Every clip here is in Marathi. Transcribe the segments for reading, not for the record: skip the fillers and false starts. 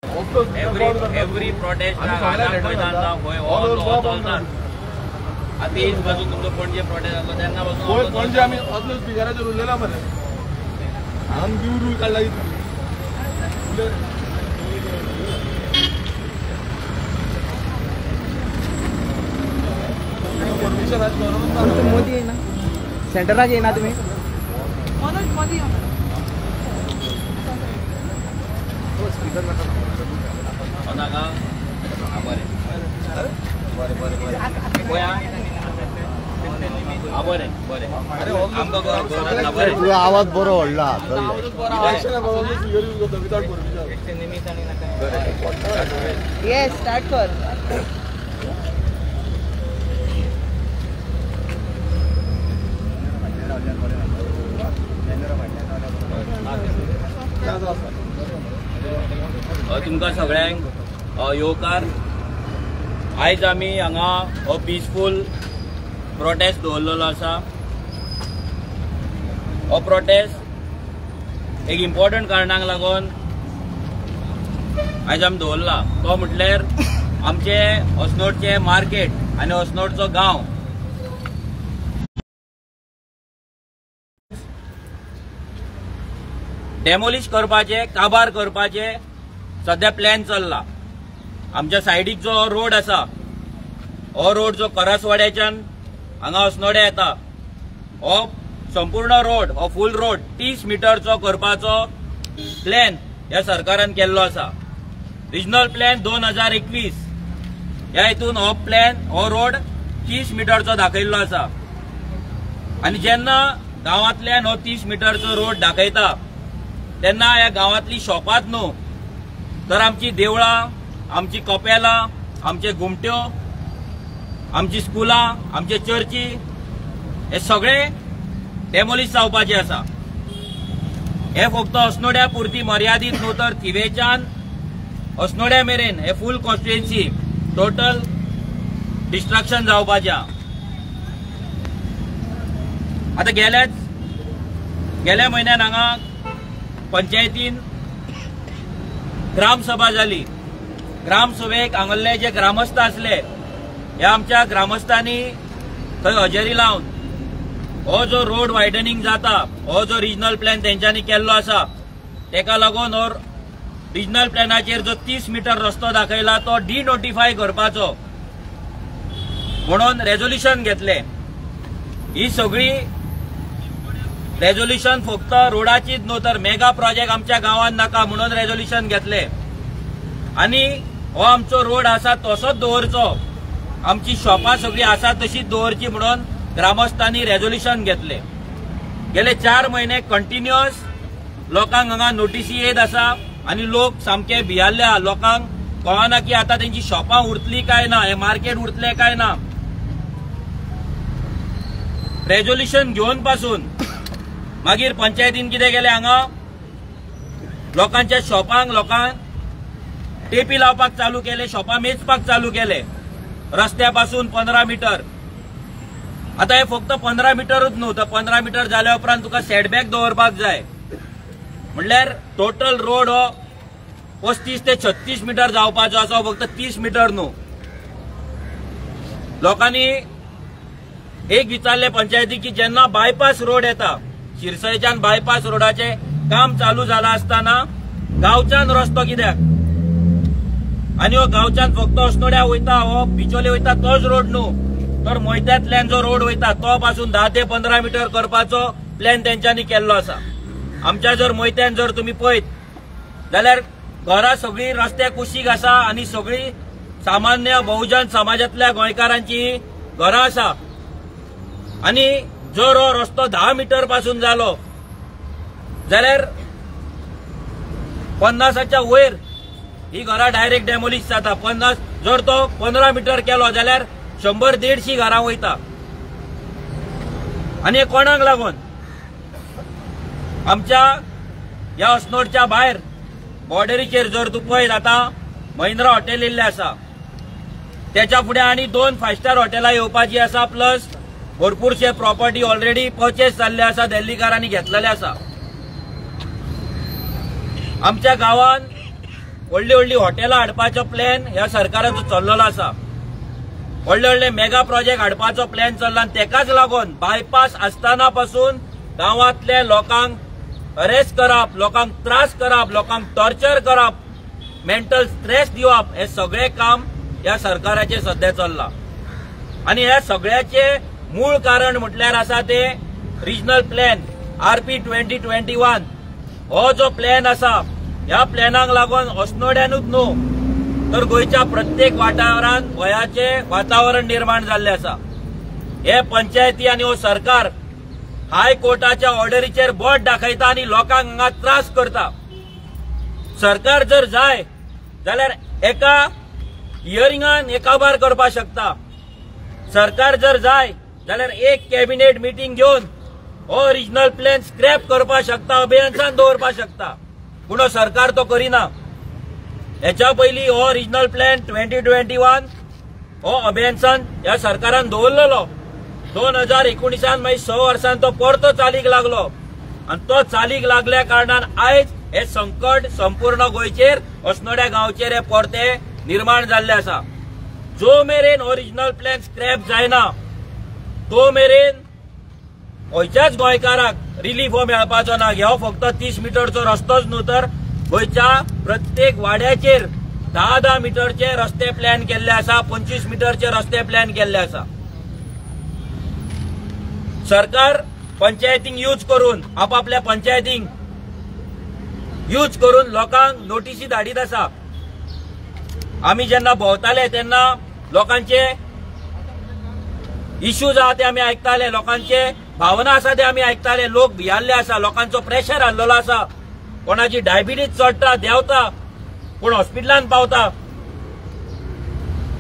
Every protest आताच बाजू तुमचं पणजे प्रोटेस्ट असतो त्यांना बसून पणजे आम्ही असलोच बिगाराच्या उरलेला मरे आम बिवरू काढला परमिशन मोदी आहे ना सेंटरला ये ना तुम्ही मनोज मोदी तुझा आवाज बरो व्हडला येस स्टार्ट कर तुमकां सगळ्यांक येवकार आयज आमी हांगा हो पिसफूल प्रोटेस्ट दवरलेलो आसा। हो प्रोटेस्ट एक इम्पॉर्टंट कारणाक लागून आयज आमी दवरला तो म्हटल्यार आमचे अस्नोडचे मार्केट आनी अस्नोडचो गांव डेमोलिश करपाचे काबार करपाचे सध्या प्लॅन चल्ला। आमच्या सायडीक जो रोड आसा हो रोड जो करसवाड्याच्यान हांगा अस्नोड्या येता हो संपूर्ण रोड हो फूल रोड 30 मिटरचो करपाचो प्लॅन ह्या सरकारान केल्लो आसा। रिजनल प्लॅन 2021 ह्या हितून हो प्लॅन हो रोड 30 मिटरचो दाखयल्लो आसा आनी जेन्ना गांवांतल्यान हो 30 मिटरचो रोड दाखयता तेन्ना ह्या गांवांतली शॉपात न्हू तर आमची देवळां आमची कपेलां आमचे घुमट्यो आमची स्कुलां आमचे चर्ची हे सगळे डेमोलिश जावपाचे आसा। हे फक्त अस्नोड्या पुरती मर्यादित न्हू तर थिवेच्यान अस्नोड्या मेरेन हे फूल कॉन्स्टिट्युएन्सी टोटल डिस्ट्रक्शन जावपाचें। आता गेल्या म्हयन्यान हांगा पंचायतीन ग्रामसभा जाली। ग्रामसभेक हांगले जे ग्रामस्थ आसले ह्या आमच्या ग्रामस्थांनी थंय हजेरी लावन हो जो रोड वायडनिंग जाता हो जो रिजनल प्लॅन तेंच्यांनी केल्लो आसा तेका लागून हो रिजनल प्लॅनाचेर जो 30 मिटर रस्तो दाखयला तो डिनोटिफाय करपाचो म्हणून रेझोल्युशन घेतले। ही सगळी रेझोल्युशन फक्त रोडाचीच न्हू तर मेगा प्रोजेक्ट आमच्या गांवांत नाका म्हणून रेझोल्युशन घेतले आणि हो आमचो रोड आसा तसोच दवरचो आमची शॉपां सगळी आसा तशीच दवरची म्हणून ग्रामस्थांनी रेझोल्युशन घेतले। गेले 4 महिने कंटिन्युअस लोकांक हांगा नोटीसी येत आसा आणि लोक सामके भियाल्ल्या। लोकांक कळना की आता तेंची शॉपां उरतली काय ना हे मार्केट उरतले काय ना। रेझोल्युशन घेवन पासून मागीर पंचायतीन कितें केलें हांगा लोकांच्या शॉपांक लोकांक टेपी लावपाक चालू केले शॉपां मेजपाक चालू केले रस्त्यापासून 15 मिटर। आता हे फक्त 15 मिटरूच न्हू तर 15 मिटर जाल्या उपरांत तुका सेटबॅक दवरपाक जाय म्हणल्यार टोटल रोड हो 35 ते 36 मिटर जावपाचो आसा फक्त 30 मिटर न्हू। लोकांनी एक विचारले पंचायती की जेन्ना बायपास रोड येता शिरसयच्यान बायपास रोडाचे काम चालू जाला आसतना गांवच्यान रस्तो कित्याक आणि हो गांवच्यान फक्त अस्नोड्या वयता हो बिचोले वयता तोच रोड न्हू तर मोयत्यांतल्यान जो रोड वयता तो पासून 10 ते 15 मिटर करपाचो प्लॅन तेंच्यांनी केल्लो आसा। आमच्या जर मोयत्यान जर तुम्ही पळयत जाल्यार घरां सगळी रस्त्याक कुशीक आसा आणि सगळी सामान्य बहुजन समाजातल्या गोंयकारांची घरां आसा आणि जर हो रस्तो 10 मिटर पासून जालो जाल्यार 50च्या वयर ही घरां डायरेक्ट डेमोलिश जाता। 50 जर तो 15 मिटर केलो जाल्यार 100-150 घरां वयता आणि हे कोणाक लागून आमच्या ह्या अस्नोडच्या भायर बॉर्डरीचेर जर तूं पळयत आतां महिंद्रा हॉटेल येयल्लें आसा त्याच्या फुडें आनी 2 5 स्टार हॉटेलां येवपाची आसा प्लस भरपूरशे प्रॉपर्टी ऑलरेडी परचेस जाल्ले आसा दिल्लीकारांनी घेतलेले आसा। आमच्या गांवांत व्हडली व्हडली हॉटेलां हाडपाचो प्लॅन ह्या सरकाराचो चल्लेलो आसा. व्हडले व्हडले मेगा प्रोजेक्ट हाडपाचो प्लॅन चल्ला आनी तेकाच लागून बायपास आसतना पासून गांवांतल्या लोकांक अरेस्ट करप, लोकांक त्रास करप, लोकांक टॉर्चर करप, मेंटल स्ट्रेस दिवप हे सगळे काम ह्या सरकाराचे सध्या चल्ला. आनी ह्या सगळ्याचे मूळ कारण म्हटल्यार आसा ते रिजनल प्लॅन RP 2021. हो जो प्लॅन आसा ह्या प्लॅनाक लागून अस्नोड्यानूच न्हू तर गोंयच्या प्रत्येक वाठारांत भयाचे वातावरण निर्माण जाल्ले आसा. हे पंचायती आनी हो सरकार हायकोर्टाच्या ऑर्डरीचेर बोट दाखयता आनी लोकांक हांगा त्रास करता. सरकार जर जाय जाल्यार एका हियरिंगान हे काबार करपाक शकता. सरकार जर जाय जाल्यार एक कॅबिनेट मिटींग घेवन हो रिजनल प्लॅन स्क्रॅप करपाक शकता, अभेयन्सान दवरपाक शकता. पूण हो सरकार तो करिना. हेच्या पयलीं हो रिजनल प्लॅन 2021 हो अभेयन्सान ह्या सरकारान दवरलेलो. 2019 मागीर 6 वर्सां तो परतो चालीक लागलो आनी तो चालीक लागल्या कारणान आयज हे संकट संपूर्ण गोंयचेर अस्नोड्या गांवचेर हे परते निर्माण जाल्ले आसा. जो मेरेन हो रिजनल प्लॅन स्क्रॅप जायना तो मेरेन गोंयच्याच गोंयकाराक रिलीफ हो मेळपाचो ना. ह्यो फक्त 30 मिटरचो रस्तोच न्हू तर गोंयच्या प्रत्येक वाड्याचेर 10-10 मिटरचे रस्ते प्लॅन केल्ले आसा, 25 मिटरचे रस्ते प्लॅन केल्ले आसा. सरकार पंचायतींक यूज करून आपापल्या पंचायतींक यूज करून लोकांक नोटिसी धाडीत आसा. आमी जेन्ना भोंवताले तेन्ना लोकांचे इश्यूज आहा ते आमी आयकताले, लोकांचे भावना आसा ते आमी आयकताले. लोक भियाल्ले आसा, लोकांचो प्रेशर हाडलेलो आसा. कोणाची डायबिटीज चडटा, देंवता, कोण हॉस्पिटलांत पावता.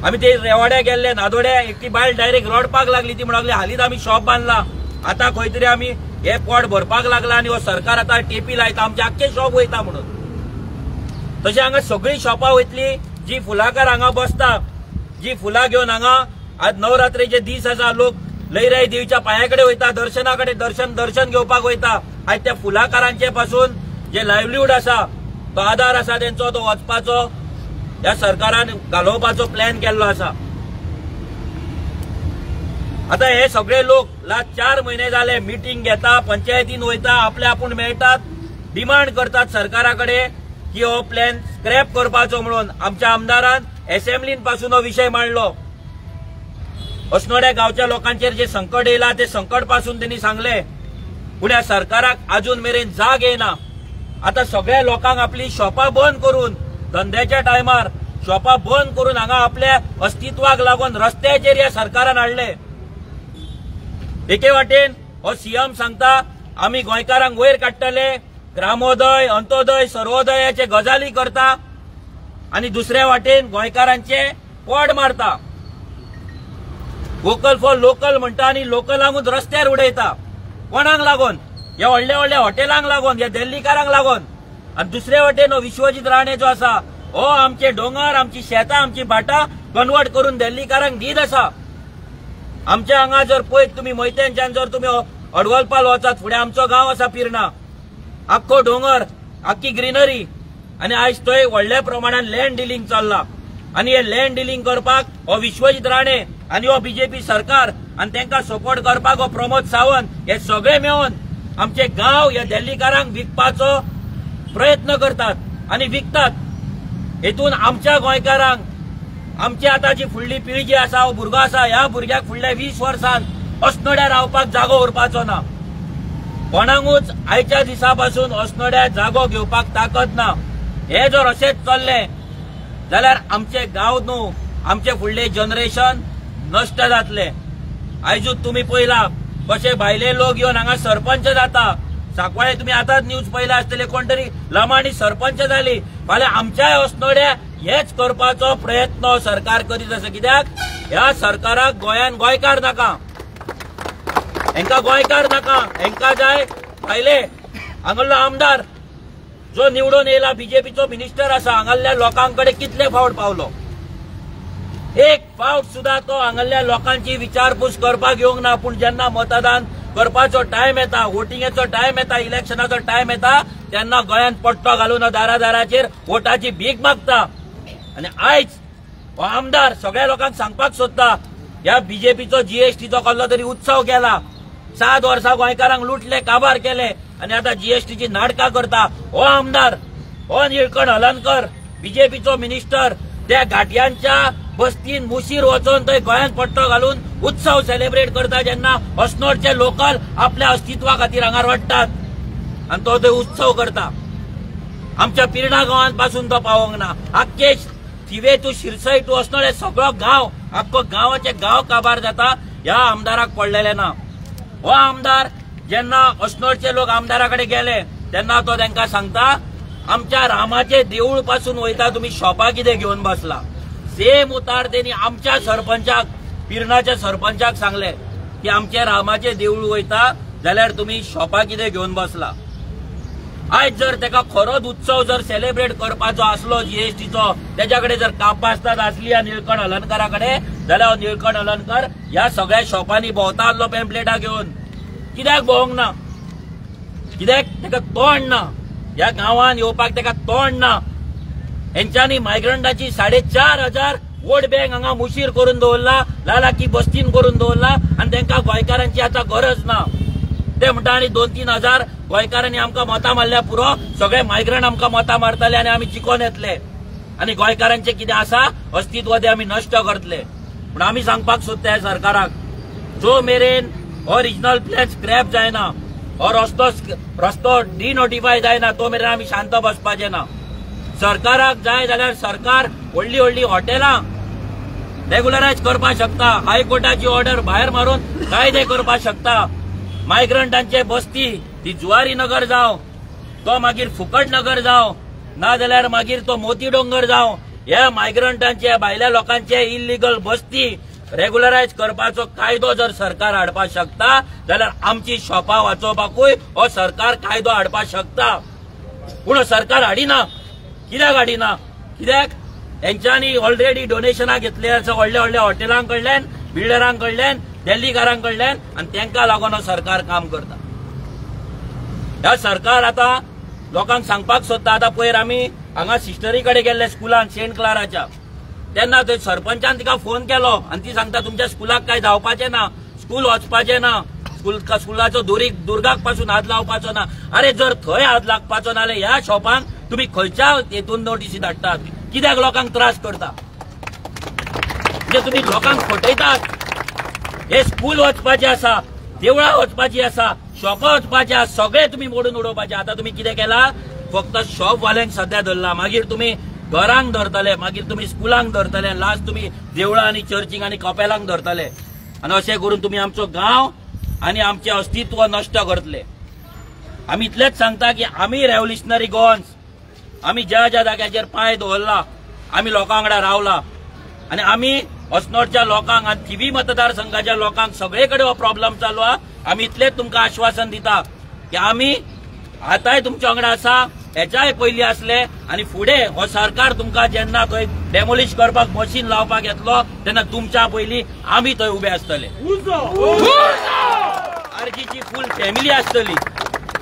आमी ते रेवाड्या गेल्ले, नादोड्या एकटी बायल डायरेक्ट रडपाक लागली. ती म्हणून लागली हालींच आमी शॉप बांदला, आतां खंय तरी आमी हे पोट भरपाक लागला आनी हो सरकार आतां टेपी लायता, आमचे आख्खे शॉप वयता म्हणून. तशें हांगा सगळीं शॉपां वयतली जी फुलाकार हांगा बसता, जी फुलां घेवन हांगा आज नवरात्रेचे दीस आसा, लोक लयराई देवीच्या पांया कडेन वयता, दर्शना कडेन दर्शन घेवपाक वयता. आयज त्या फुलाकारांचे पासून जे लायव्हलीहूड आसा तो आधार आसा तेंचो तो वचपाचो ह्या सरकारान घालोवपाचो प्लॅन केल्लो आसा. आता हे सगळे लोक लास्ट 4 महिने जाले मिटींग घेता, पंचायतीन वयता, आपले आपूण मेळटात, डिमांड करतात सरकारा कडेन की हो प्लॅन स्क्रॅप करपाचो म्हणून. आमच्या आमदारान असेंब्लीन पासून हो विशय मांडलो. अस्नोड्या गांवच्या लोकांचेर जे संकट येयला ते संकट पासून त्यांनी सांगले, पूण ह्या सरकाराक अजून मेरेन जाग येना. आता सगळ्या लोकांक आपली शॉपां बंद करून, धंद्याच्या टायमार शॉपां बंद करून हांगा आपल्या अस्तित्वाक लागून रस्त्याचेर ह्या सरकारान हाडले. एके वाटेन हो सीएम सांगता आमी गोंयकारांक वयर काडटले, ग्रामोदय, अंत्योदय, सर्वोदयाचे गजाली करता, आणि दुसऱ्या वाटेन गोंयकारांचे पोड मारता. वोकल फॉर लोकल म्हणटा आनी लोकलांकूच रस्त्यार उडयता. कोणाक लागून? ह्या व्हडल्या व्हडल्या हॉटेलांक लागून, ह्या दिल्लीकारांक लागून. आणि दुसऱ्या वाटेन विश्वजीत राणे जो आसा हो आमचे डोंगर, आमची शेतां, आमची भाटां कन्वर्ट करून दिल्लीकारांक दीत आसा. आमच्या हांगा जर पळयत तुमी मोयत्यांच्यान जर तुमी अडवलपाल वचात, फुडें आमचो गांव आसा पिर्णा, आख्खो डोंगर, आख्खी ग्रीनरी, आनी आयज थंय व्हडल्या प्रमाणात लँड डिलिंग चल्ला. आनी हे लँड डिलिंग करपाक हो विश्वजीत राणे आनी हो बीजेपी सरकार आनी तांकां सपोर्ट करपाक हो प्रमोद सावंत हे सगळे मेळून आमचे गांव ह्या दिल्लीकारांक विकपाचो प्रयत्न करतात आनी विकतात. हेतून आमच्या गोंयकारांक, आमची आतां जी फुडली पिळगी जी आसा, हो भुरगो आसा, ह्या भुरग्याक फुडल्या 20 वर्सान अस्नोड्या रावपाक जागो उरपाचो ना. कोणाकूच आयच्या दिसा पासून अस्नोड्या जागो घेवपाक ताकद ना. हे जर अशेंच चल्ले जाल्यार आमचे गांव न्हू, आमचे फुडले जनरेशन नश्ट जातले. आयजूच तुमी पळयला कशे भायले लोक येवन हांगा सरपंच जाता. सांकवाळे तुमी आतांच न्यूज पळयला आसतले, कोण तरी लमाणी सरपंच जाली. फाल्यां आमच्याय अस्नोड्या हेच करपाचो प्रयत्न सरकार करीत आसा. कित्याक ह्या सरकाराक गोंयान गोंयकार नाका, हेंका गोंयकार नाका, हेंका जाय भायले. हांगलो आमदार जो निवडून येयला, बीजेपीचो मिनिस्टर आसा, हांगाल्या लोकांकडे कितले फावट पावलो? एक फावट सुद्धा तो हांगाल्या लोकांची विचारपूस करपाक येवंक ना. पूण जेन्ना मतदान करपाचो टायम येता, वोटिंगेचो टायम येता, इलेक्शनाचो टायम येता, तेन्ना गोंयांत पट्टो घालून दारादाराचेर वोटाची भीक मागता। आनी आयज हो आमदार सगळ्या लोकांक सांगपाक सोदता, ह्या बीजेपीचो जीएसटीचो कसलो तरी उत्सव केला, 7 वर्सां गोंयकारांक लुटले, काबार केले आनी आतां जीएसटीची नाटकां करता। हो आमदार, हो निळकंठ हलर्णकर, बीजेपीचो मिनिस्टर, त्या घाटयांच्या बस्तीन मुशीर वचून थंय गोंयांत पट्टो घालून उत्सव सेलिब्रेट करता, जेन्ना अस्नोडचे लोकल आपल्या अस्तित्वा खातीर हांगार वाडटात आनी तो थंय उत्सव करता। आमच्या पिर्णा गांवांत पासून तो पावोंक ना, आख्खे थिवे टू शिरसय टू अस्नोड हे सगळो गांव, आख्खो गांवाचे गांव काबार जाता, ह्या आमदाराक पडलेले ना। हो आमदार जेन्ना अस्नोडचे लोक आमदाराकडे गेले तेन्ना तो तांकां सांगता, आमच्या रामाचे देऊळ पासून वयता तुम्ही शॉपा कितें घेवन बसला। सेम उतार तेणी आमच्या सरपंचाक, पिर्णाच्या सरपंचाक सांगले की आमचे रामाचे देऊळ वयता जाल्यार तुम्ही शॉपा कितें घेवन बसला। आयज जर तेका खरोच उत्सव जर सेलिब्रेट करपाचो आसलो जीएसटीचो, तेज्याकडे जर कापास्ताद आसली ह्या निळकंठ हलर्णकराकडे, जाल्यार हो निळकंठ हलर्णकर ह्या सगळ्या शॉपांनी भोंवता आसलो पॅम्पलेटां घेवन। कित्याक भोवंक ना? कित्याक तेका तोंड ना? ह्या गांवांत येवपाक तेका तोंड ना। हेंच्यांनी मायग्रंटाची 4,500 वोट बँक हांगा मुशीर करून दवरला, लालाकी बस्तीन करून दवरला आनी तांकां गोंयकारांची आतां गरज ना। ते म्हणटा आनी 2-3 हजार गोंयकारांनी आमकां मतां मारल्या पुरो, सगळे मायग्रंट आमकां मतां मारतले आनी आमी जिखोन येतले आनी गोंयकारांचे कितें आसा अस्तित्व ते आमी नश्ट करतले। पूण आमी सांगपाक सोदता ह्या सरकाराक, जो मेरेन हो रिजनल प्लॅन स्क्रॅप जायना, हो रस्तो डिनोटिफाय जायना, तो मेरेन आमी शांत बसपाचे ना। सरकाराक जाय जाल्यार सरकार व्हडली व्हडली हॉटेलां रेग्युलरायज करपाक शकता, हायकोर्टाची ऑर्डर भायर मारून कायदे करपाक शकता। मायग्रंटांचे बस्ती, ती जुवारी नगर जावं, तो मागीर फुकट नगर जावं, ना जाल्यार मागीर तो मोती डोंगर जावं, ह्या मायग्रंटांचे भायल्या लोकांचे इल्लीगल बस्ती रेग्युलरायज करपाचो कायदो जर सरकार हाडपाक शकता जाल्यार आमची शॉपां वाचोवपाकूय हो सरकार कायदो हाडपाक शकता। पूण सरकार हाडिना। कित्याक हाडिना? कित्याक तेंच्यांनी ऑलरेडी डोनेशनां घेतले आसा व्हडल्या व्हडल्या हॉटेलांक कडल्यान, बिल्डरांक कडल्यान, दिल्लीकारांक कडल्यान आनी तांकां लागून हो सरकार काम करता। ह्या सरकार आतां लोकांक सांगपाक सोदता, आतां पयर आमी हांगा सिस्टरी कडेन गेल्ले स्कुलान सेंट क्लाराच्या, तेन्ना थंय सरपंचान तिका फोन केलो आनी ती सांगता तुमच्या स्कुलाक काय जावपाचें ना, स्कूल वचपाचें ना, स्कुलाचो दुर्गाक पासून हात लावपाचो ना। अरे जर थंय हात लागपाचो ना जाल्यार ह्या शॉपांक तुम्ही खंयच्या हेतून नोटीसी धाडटात? कित्याक लोकांक त्रास करता? म्हणजे तुम्ही लोकांक फटयतात। हे स्कूल वचपाचें आसा, देवळां वचपाची आसा, शॉपां वचपाचें आसा, सगळे तुम्ही मोडून उडोवपाचे। आतां तुम्ही कितें केला? फक्त शॉपवाल्यांक सध्या धरला, मागीर तुम्ही घरांक धरतले, मागीर तुम्ही स्कुलांक धरतले, लास्ट तुम्ही देवळां आनी चर्चीक आनी कपेलांक धरतले आनी अशें करून तुम्ही आमचो गांव आनी आमचें अस्तित्व नश्ट करतले। आमी इतलेंच सांगता की आमी रेव्होल्युशनरी गोवन्स, आमी ज्या ज्या जाग्याचेर पांय दवरला, आमी लोकां वांगडा रावला आनी आमी अस्नोडच्या लोकांक आनी थिवी मतदारसंघाच्या लोकांक सगळे कडेन हो प्रॉब्लेम चालू आहा। आमी इतलेंच तुमकां आश्वासन दिता की आमी आतांय तुमच्या वांगडा आसा, हेच्याय पयलीं आसले आनी फुडें हो सरकार तुमकां जेन्ना थंय डेमोलिश करपाक मशीन लावपाक येतलो तेन्ना तुमच्या पयलीं आमी थंय उबे आसतले। आरजीची फूल फॅमिली आसतली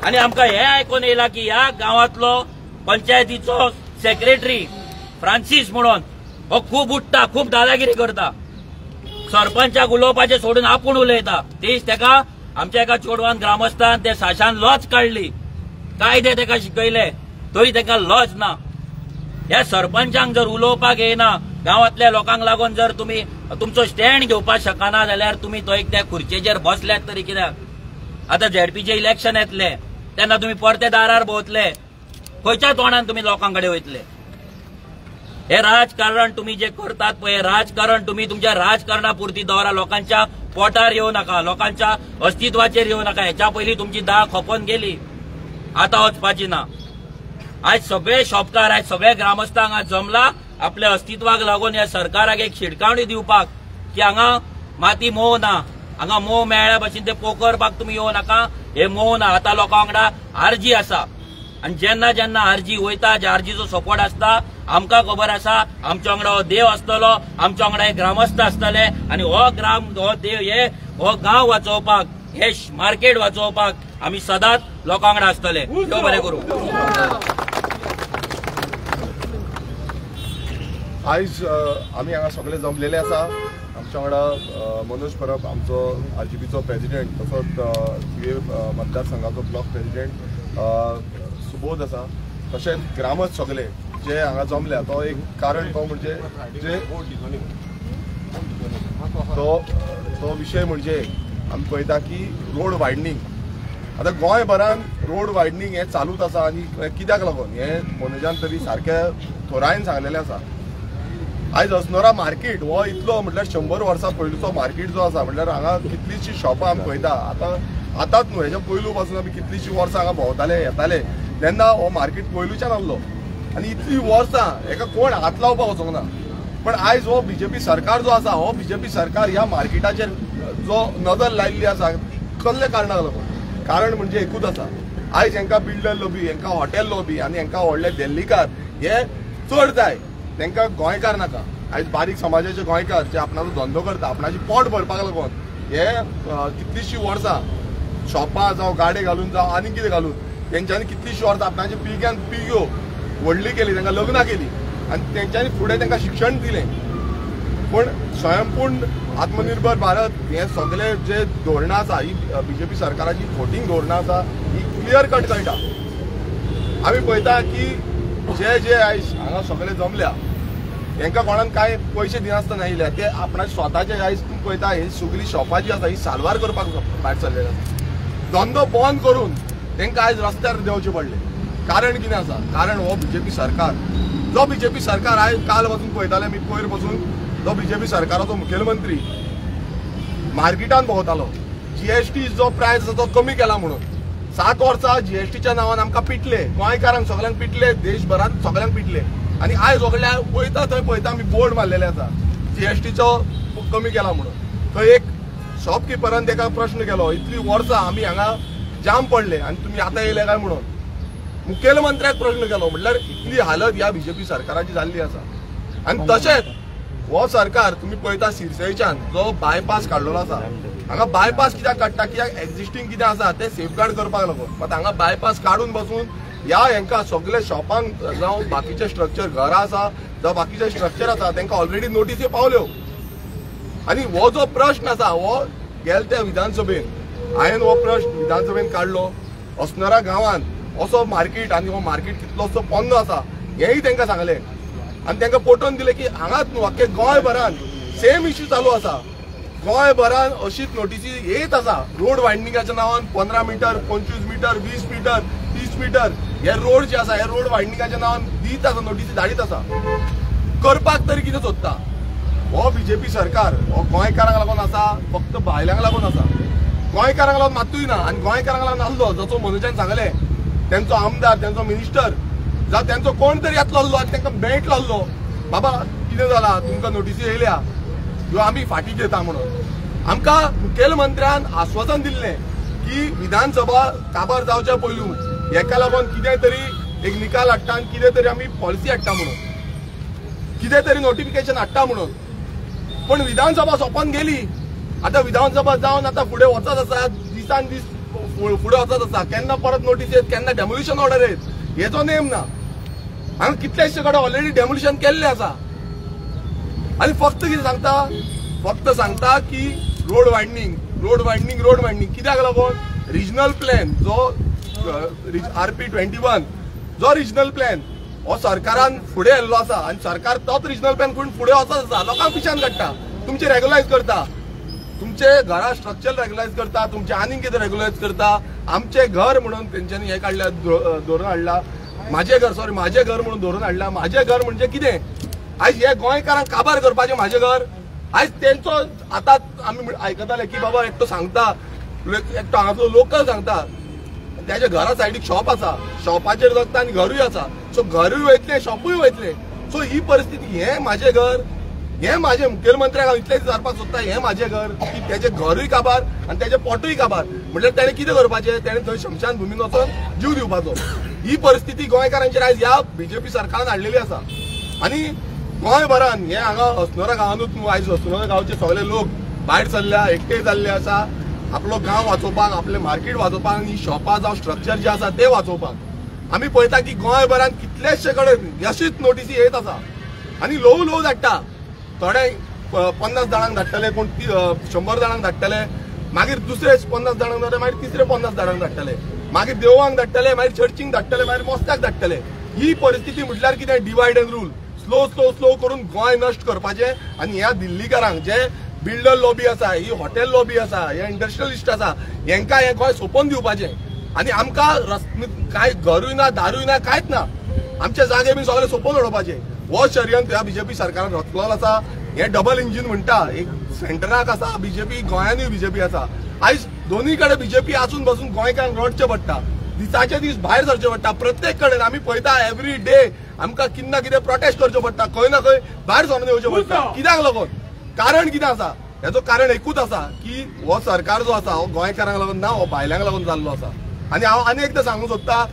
आनी आमकां हें आयकून येयला की ह्या गांवांतलो पंचायतीचो सेक्रेटरी फ्रांसीस म्हणून हो खूब उठ्ठा, खूब दादागिरी करता, सरपंचाक उलोवपाचें सोडून आपूण उलयता। तेच तेका आमच्या एका चोडवान ग्रामस्थान ते साशान लॉज काडली, कायदे तेका शिकयले तरी तेका लॉज ना। ह्या सरपंचांक जर उलोवपाक येयना, गांवांतल्या लोकांक लागून जर तुम्ही तुमचो स्टँड घेवपाक शकना जाल्यार तुम्ही तो एक त्या खुर्चेचेर बसल्यात तरी कित्याक? आतां झेडपीचे इलेक्शन येतले तेन्ना तुम्ही परते दारार भोंवतले, खंयच्या तोंडान तुम्ही लोकां कडेन वयतले? हे राजकारण तुम्ही जे करतात पळय, राजकारण तुम्ही तुमच्या राजकारणा पुरती दवरा, लोकांच्या पोटार येवं नाका, लोकांच्या अस्तित्वाचेर येवं नाका। हेच्या पयलीं तुमची दाळ खपोवन गेली, आतां वचपाची ना। आज सगळे शॉपकार, आज सगळे ग्रामस्थांक आज जमला आपल्या अस्तित्वाक लागून ह्या सरकाराक एक शिडकावणी दिवपाक की हांगा माती मोव ना, हांगा मोव मेळ्ळ्या भशेन ते पोकरपाक तुमी येवं नाका। हे मोव ना, आतां लोकां वांगडा आरजी आसा आनी जेन्ना जेन्ना आरजी वयता, ज्या आरजीचो सपोर्ट आसता, आमकां खबर आसा आमच्या वांगडा हो देव आसतलो, आमच्या वांगडा हे ग्रामस्थ आसतले आनी हो देव, हो गांव वाचोवपाक, हे मार्केट वाचोवपाक आमी सदांच लोकां वांगडा आसतले. देव बरें करूं. आयज आमी हांगा सगळे जमलेले आसा. आमच्या वांगडा मनोज परब आमचो RGPचो प्रेसिडेंट, तसोच CA मतदारसंघाचो ब्लॉक प्रेसिडेंट सुबोध आसा, तशेंच ग्रामस्थ सगळे जे हांगा जमल्या. तो एक कारण तो म्हणजे जे तो विशय म्हणजे आमी पळयता की रोड वायडनींग. आतां गोंयभरान रोड वायडनींग हें चालूच आसा. आनी कित्याक लागून हें मनोजान तरी सारक्या थोरायन सांगलेलें आसा. आयज अस्नोरा मार्केट हो इतलो म्हटल्यार 100 वर्सां पयलींचो मार्केट जो आसा, म्हटल्यार हांगा कितलींशीं शॉपां आमी पळयता. आतांच न्हू, हेच्या पयलू पासून आमी कितलींशीं वर्सां हांगा भोंवताले येताले तेन्ना हो मार्केट पयलूच्यान आसलो. आनी इतलीं वर्सां हेका कोण हात लावपाक वचोंक ना. पण आयज हो BJP सरकार जो आसा, हो BJP सरकार ह्या मार्केटाचेर जो नजर लायिल्ली आसा कसल्या कारणाक लागून. कारण म्हणजे एकूच आसा, आयज हांकां बिल्डर लॉबी, हांकां हॉटेल लॉबी आनी हांकां व्हडले दिल्लीकार हे चड जाय. तांकां गोंयकार नाका. आयज बारीक समाजाचे गोंयकार जे आपणाचो धंदो करता, आपणाची पोट भरपाक लागून हे कितलींशीं वर्सां शॉपां जावं गाडे घालून जावं आनी कितें घालून तेंच्यांनी कितलींशीं वर्सां आपणाची पिळग्यान पिळग्यो व्हडली केली, तांकां लग्नां केली आनी तेंच्यांनी फुडें तांकां शिक्षण दिलें. पूण स्वयंपूर्ण आत्मनिर्भर भारत हे सगळे जे धोरणां आसा, ही BJP सरकाराची फोटींग धोरणां आसा, ही क्लियर कट कळटा. आमी पळयता की जे आयज हांगा सगळे जमल्या तांकां कोणान कांय पयशे दिनासतना येयल्या ते आपणाचे स्वताचे आयज तूं पळयता ही सगळीं शॉपां जी आसा ही साल्वार करपाक भायर सरलेले आसा. धंदो बंद करून तांकां आयज रस्त्यार देंवचें पडलें. कारण कितें आसा? कारण हो BJP सरकार, जो BJP सरकार आयज काल पासून पळयताले आमी पयर पासून, जो BJP सरकाराचो मुखेलमंत्री मार्केटान भोंवतालो. GST जो प्रायस आसा तो कमी केला म्हणून 7 वर्सां GSTच्या नांवान आमकां पिटले, गोंयकारांक सगळ्यांक पिटले, देशभरांत सगळ्यांक पिटले. आनी आयज सगळ्या वयता थंय पळयता आमी बोर्ड मारलेले आसा GSTचो कमी केला म्हणून. थंय एक शॉपकिपरान ताका प्रश्न केलो, इतलीं वर्सां आमी हांगा जाम पडले आनी तुमी आतां येयले काय म्हणून. मुखेलमंत्र्याक प्रश्न केलो. म्हटल्यार इतली हालत ह्या BJP सरकाराची जाल्ली आसा. आनी तशेंच हो सरकार तुमी पळयता सिरसयच्यान जो बायपास काडलेलो आसा, हांगा बायपास कित्याक काडटा? कित्याक एक्झिस्टींग कितें आसा तें सेफगार्ड करपाक लागून. मात हांगा बायपास काडून बसून ह्या हांकां सगळे शॉपांक जावं बाकीचे स्ट्रक्चर घरां आसा जावं बाकीचे स्ट्रक्चर आसा तांकां ऑलरेडी नोटीसी पावल्यो. आनी हो जो प्रश्न आसा हो गेल्या त्या विधानसभेन हांवें हो प्रश्न विधानसभेन काडलो. अस्नोरा गांवांत असो मार्केट आनी हो मार्केट कितलोसो पोंदो आसा हेंय तांकां सांगलें. आनी तांकां पटोवन दिलें की हांगाच न्हू आख्खे गोंयभरान सेम इश्यू चालू आसा. गोंयभरान अशीच नोटीसी येत आसा. रोड वायडनिंगाच्या नांवान 15 मीटर, 25 मीटर, 20 मीटर, 30 मीटर हे रोड जे आसा हे रोड वायडनिंगाच्या नांवान दीत आसा, नोटीसी धाडीत आसा. करपाक तरी कितें सोदता? हो BJP सरकार हो गोंयकारांक लागून आसा, फक्त भायल्यांक लागून आसा. गोंयकारांक लागून मात्तूय ना. आनी गोंयकारांक लागून आसलो जसो मनोजान सांगलें, तेंचो आमदार, तेंचो मिनिस्टर जावं तेंचो कोण तरी येतलो आनी तांकां मेळटलो आसलो, बाबा कितें जालां, तुमकां नोटीसी येयल्या, ह्यो आमी फाटीं घेता म्हणून. आमकां मुखेलमंत्र्यान आश्वासन दिल्लें की विधानसभा काबार जावच्या पयलू हेका लागून कितें तरी एक निकाल हाडटा आनी कितें तरी आमी पॉलिसी हाडटा म्हणून, कितें तरी नोटिफिकेशन हाडटा म्हणून. पण विधानसभा सोंपोन गेली. आतां विधानसभा जावन आतां फुडें वचत आसा, दिसान दीस फुडें वचत आसा. केन्ना परत नोटीस येत, केन्ना डेमोलिशन ऑर्डर येत, हेचो नेम ना. हांगा कितलेशे कडेन ऑलरेडी डेमोलिशन केल्लें आसा. आनी फक्त कितें सांगता? फक्त सांगता की road widening, road widening, road widening. कित्याक लागून? रिजनल प्लॅन जो RP21 जो रिजनल प्लॅन हो सरकारान फुडें हाडलो आसा आनी सरकार तोच रिजनल प्लॅन करून फुडें वचत आसा. लोकांक पिशान काडटा, तुमचे रेग्युलायज करता, तुमचे घरा स्ट्रक्चर रेग्युलायज करता, तुमचे आनीक कितें रेग्युलायज करता. आमचे घर म्हणून तेंच्यांनी हें काडल्या, धोरण हाडला. म्हाजें घर म्हणून धोरण हाडला. म्हाजें घर म्हणजे कितें? आयज हे गोंयकारांक काबार करपाचें म्हाजें घर. आयज तेंचो आतां आमी आयकताले की बाबा एकटो सांगता, एकटो हांगाचो लोकल सांगता त्याच्या घरा सायडीक शॉप आसा, शॉपाचेर जगता आनी घरूय आसा. सो घरूय वयतले, शॉपूय वयतले. सो ही परिस्थिती. हें म्हाजें घर, हें म्हाजें मुखेलमंत्र्याक हांव इतलेंच विचारपाक सोदता, हें म्हाजें घर की तेजें घरूय काबार आनी तेजें पोटूय काबार. म्हटल्यार तेणें कितें करपाचें? तेणें थंय शमशान भुमीन वचून जीव दिवपाचो. ही परिस्थिती गोंयकारांचेर आयज ह्या BJP सरकारान हाडलेली आसा. आनी गोंयभरान हे हांगा अस्नोरा गांवांतूच न्हू, आयज अस्नोरा गांवचे सगळे लोक भायर सरल्या, एकठांय जाल्ले आसा. आपलो गांव वाचोवपाक, आपले मार्केट वाचोवपाक आनी शॉपां जावं स्ट्रक्चर जे आसा ते वाचोवपाक आमी पळयता की गोंयभरांत कितलेशे कडेन अशीच नोटीसी येत आसा आनी ल्हव धाडटा. थोडे 50 जाणांक धाडटले, कोण 100 जाणांक धाडटले, मागीर दुसरे 50 जाणांक धाडटले, मागीर तिसरे 50 जाणांक धाडटले, मागीर देवळांक धाडटले, मागीर चर्चींक धाडटले, मागीर मॉस्काक धाडटले. ही परिस्थिती म्हटल्यार कितें? Divide end rule. स्लो करून गोंय नश्ट करपाचे आनी ह्या दिल्लीकारांक जे बिल्डर लॉबी आसा, ही हॉटेल लॉबी आसा, हे इंडस्ट्रियलिस्ट आसा, हेंकां हें गोंय सोंपोवन दिवपाचें आनी आमकां काय घरूय ना, दारूय ना, कांयच ना. आमचे जागे बी सगळे सोंपोवन उडोवपाचे. हो षडयंत्र ह्या बीजेपी सरकारान रचलेलो आसा. हे डबल इंजिन म्हणटा, एक सेंटराक आसा बीजेपी, गोंयानूय बीजेपी आसा. आयज दोन्ही कडेन बीजेपी आसून बसून गोंयकारांक रडचें पडटा, दिसाचे दीस भायर सरचें पडटा. प्रत्येक कडेन आमी पळयता एवरी डे आमकां कितें ना कितें प्रोटेस्ट करचो पडटा, खंय ना खंय भायर सरून येवचें पडटा. कित्याक लागून? कारण कितें आसा? हेजो कारण एकूच आसा की हो सरकार जो आसा हो गोंयकारांक लागून ना, हो भायल्यांक लागून जाल्लो आसा. आनी हांव आनी एकदां सांगूंक सोदतां,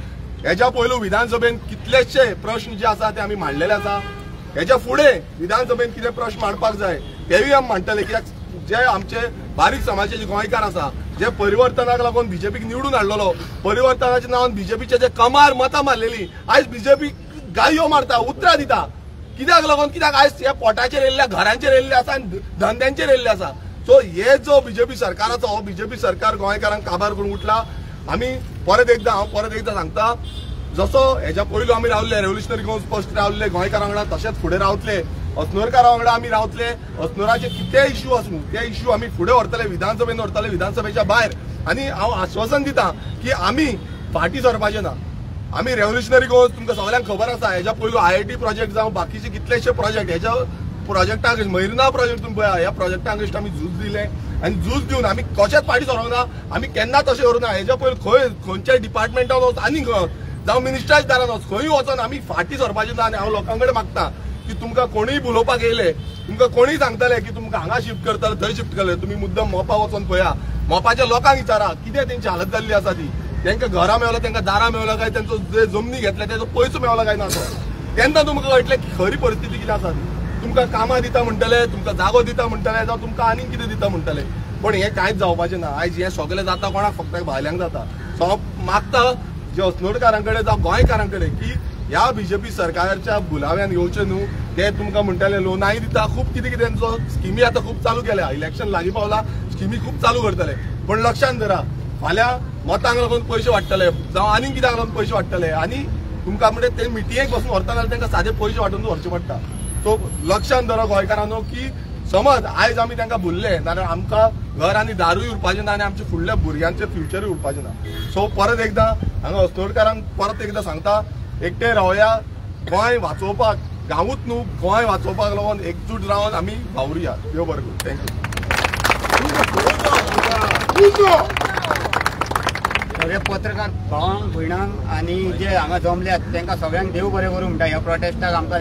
हेच्या पयलू विधानसभेन कितलेशे प्रश्न जे आसा ते आमी मांडलेले आसा. हेच्या फुडें विधानसभेन कितें प्रश्न मांडपाक जाय तेवूय आमी मांडटले. कित्याक जे आमचे बारीक समाजाचे गोंयकार आसा, जे परिवर्तनाक लागून बीजेपीक निवडून हाडलेलो, परिवर्तनाच्या नांवान बीजेपीचे जे कमार मतां मारलेली, आयज बीजेपी गायो मारता, उतरां दिता. कित्याक लागून? कित्याक आयज हे पोटाचेर येयल्ल्या, घरांचेर येयल्ले आसा आनी धंद्यांचेर येयल्ले आसा. सो हे जो बीजेपी सरकार आसा, हो बीजेपी सरकार गोंयकारांक काबार करून उठला. आमी हांव परत एकदां सांगता, जसो हेच्या पयलू आमी रावल्ले रेव्होल्युशनरी गोवन फर्स्ट रावल्ले गोंयकारां वांगडा, तशेंच फुडें रावतले. अस्नोरकारां वांगडा आमी रावतले. अस्नोराचे कितें इश्यू आसूं ते इश्यू आमी फुडें व्हरतले, विधानसभेन व्हरतले, विधानसभेच्या भायर. आनी हांव आश्वासन दितां की आमी फाटीं सरपाचे ना. आमी रेव्होल्युशनरी गोवन, तुमकां सगळ्यांक खबर आसा, हेच्या पयलू IIT प्रोजेक्ट जावं बाकीचे कितलेशे प्रोजेक्ट, हेच्या प्रोजेक्टाक मैरना प्रोजेक्ट तुम्ही पळया, ह्या प्रोजेक्टाक आमी झूज दिले आनी झूज दिवन आमी कशेंच फाटीं सरोंक ना. आमी केन्ना तशें करूं ना. हेच्या पयलीं खंयच्याय डिपार्टमेंटान वच आनी जावं मिनिस्टराच्या दारान वच, खंयूय वचोन आमी फाटीं सरपाचें ना. आनी हांव लोकां कडेन मागता की तुमकां कोणीय उलोवपाक येयले, तुमकां कोणीय सांगतले की तुमकां हांगा शिफ्ट करतले, थंय शिफ्ट करतले, तुमी मुद्दम मोपा वचोन पळया. मोपाच्या लोकांक विचारा कितें तेंची हालत जाल्ली आसा ती. तांकां घरां मेवला, तांकां दारां मेवला काय, तांचो जे जमनी घेतले तेजो पयसो मेवला काय ना तो. तेन्ना तुमकां कळटलें की खरी परिस्थिती कितें आसा ती. तुमकां कामां दिता म्हणटले, तुमकां जागो दिता म्हणटले, जावं तुमकां आनीक कितें दिता म्हणटले, पण हें कांयच जावपाचें ना. आयज हें सगळें जाता कोणाक? फक्त भायल्यांक जाता. सो हांव मागता जे अस्नोडकारां कडेन जावं गोंयकारां कडेन की ह्या बीजेपी सरकाराच्या बुलाव्यान येवचें न्हू. ते तुमकां म्हणटले लोनाय दिता, खूब कितें कितें स्किमी आतां खूब चालू केल्या. इलेक्शन लागीं पावला, स्किमी खूब चालू करतले. पण लक्षांत धरा, फाल्यां मतांक लागून पयशे वाडटले, जावं आनीक कित्याक लागून पयशे वाडटले, आनी तुमकां म्हणजे ते मिटिंगेक बसून व्हरता जाल्यार तांकां सादे पयशे वांटून व्हरचे पडटा. सो लक्षांत धरा गोंयकारांनो की समज आयज आमी तांकां भुल्ले जाल्यार आमकां घर आनी दारूय उरपाचें ना आनी आमच्या फुडल्या भुरग्यांचें फ्युचरूय उरपाचें ना. सो परत एकदां हांगा अस्नोडकारांक परत एकदां सांगता, एकटे रावया, गोंय वाचोवपाक, गांवूच न्हू गोंय वाचोवपाक लागून एकजूट रावन आमी वावुरया. देव बरें करूं. थँक्यू. सगळे पत्रकार भावांक भयणांक आनी जे हांगा जमल्यात तांकां सगळ्यांक देव बरें करूं म्हणटा. ह्या प्रोटेस्टाक आमकां